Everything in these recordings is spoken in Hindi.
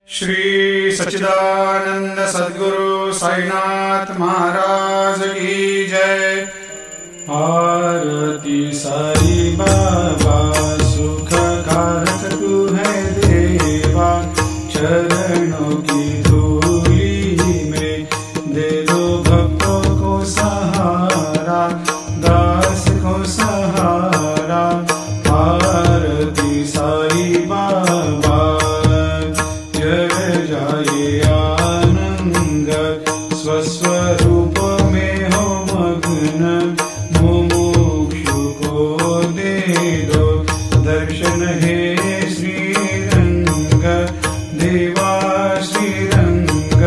श्री सच्चिदानंद सद्गुरु साईनाथ महाराज की जय। आरती साई बाबा सुख कारक तू है देवा, चरणों की धूली में दे दो भक्तों को सहारा, दास को सहारा। आरती साई बाबा जय जाए आनंद, स्वस्वरूप में हो मग्न, मुमुक्षु को दे दो दर्शन हे श्रीरंग, देवा श्रीरंग।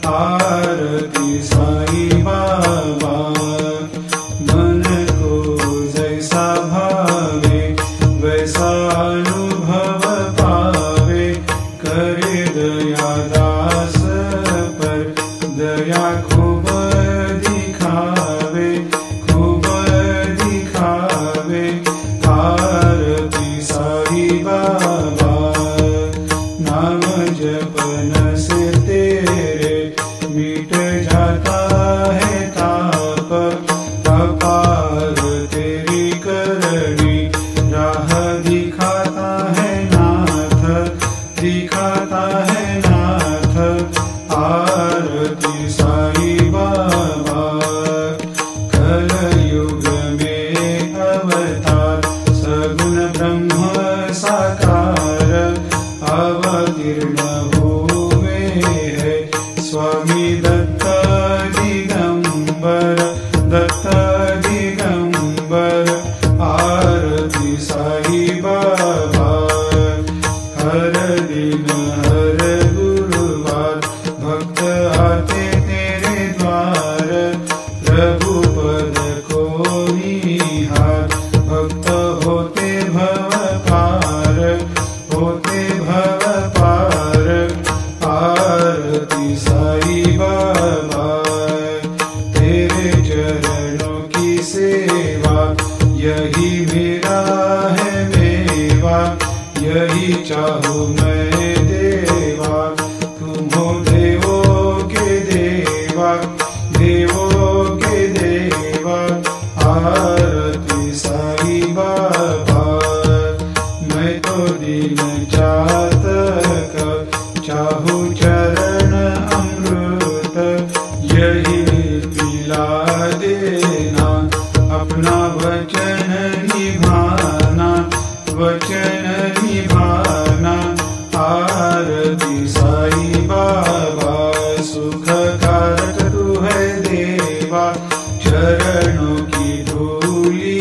आरती साई बाबा मन को जैसा भावे वैसा अनुभव पावे, करे दया दास पर दया खूब दिखावे, खूब दिखावे। आरती साई बाबा नाम जपन से तेरे मिट जाता है ताप, अपार तेरी करनी राह दिखाता है नाथ, दिखाता है नाथ। आरती साई बाबा कलयुग में अवतार, सगुण ब्रह्म साकार, अवतीर्ण हुए है स्वामी दत्त दिगंबर, दत्त दिगंबर। आरती साई बाबा हर दिन हर गुरुवार भक्त आते तेरे द्वार, प्रभु पद को निहार, भक्त होते भव पार, होते भव पार। आरती साई बाबा तेरे चरणों की सेवा, यही मेरा है मेवा, यही चाहूँ मैं देवा। तुम हो देवों के देवा, देवों के देवा। आरती साई बाबा मैं तो दीन चातक, चाहूँ चरण अमृत, यही पिला देना, अपना वचन निभाना, वचन निभाना। आरती साई बाबा सुख कारक तू है देवा, चरणों की धूली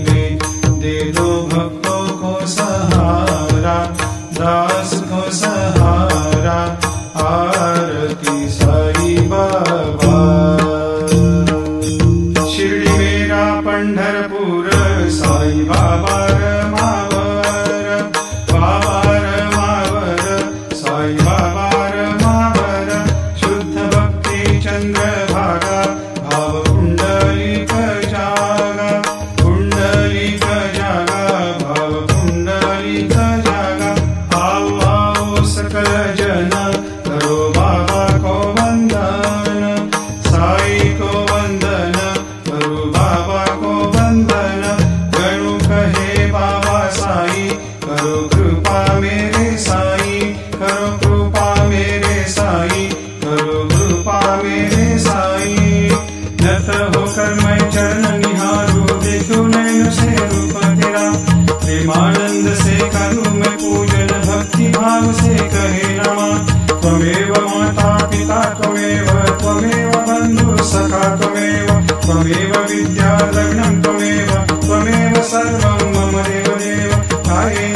में दे दो भक्तों को सहारा, दास को सहारा। आरती साई बाबा शिर्डी मेरा पंढरपूर, साई बाबा रमावर, बाबा रमावर, साई बाबा रमावर। शुद्ध भक्ति चंद्रभागा, भाव पुंडलिक जागा, पुंडलिक जागा, भाव पुंडलिक जागा। आओ आओ सकल जन करो बाबा को वंदन, साई को वंदन, करो बाबा को वंदन। गणु कहे बाबा साई, करो कृपा मेरे साई, करो कृपा मेरे साई, करो कृपा मेरे साई। नत होकर मैं चरण निहारूं, देखूं नैन से रूप तेरा, प्रेमानंद से करूं मैं पूजन, भक्ति भाव से कहे नमः। त्वमेव माता पिता त्वमेव, त्वमेव बंधु सखा त्वमेव, त्वमेव विद्या लग्नं त्वमेव, त्वमेव सर्वं मम देव देव। काये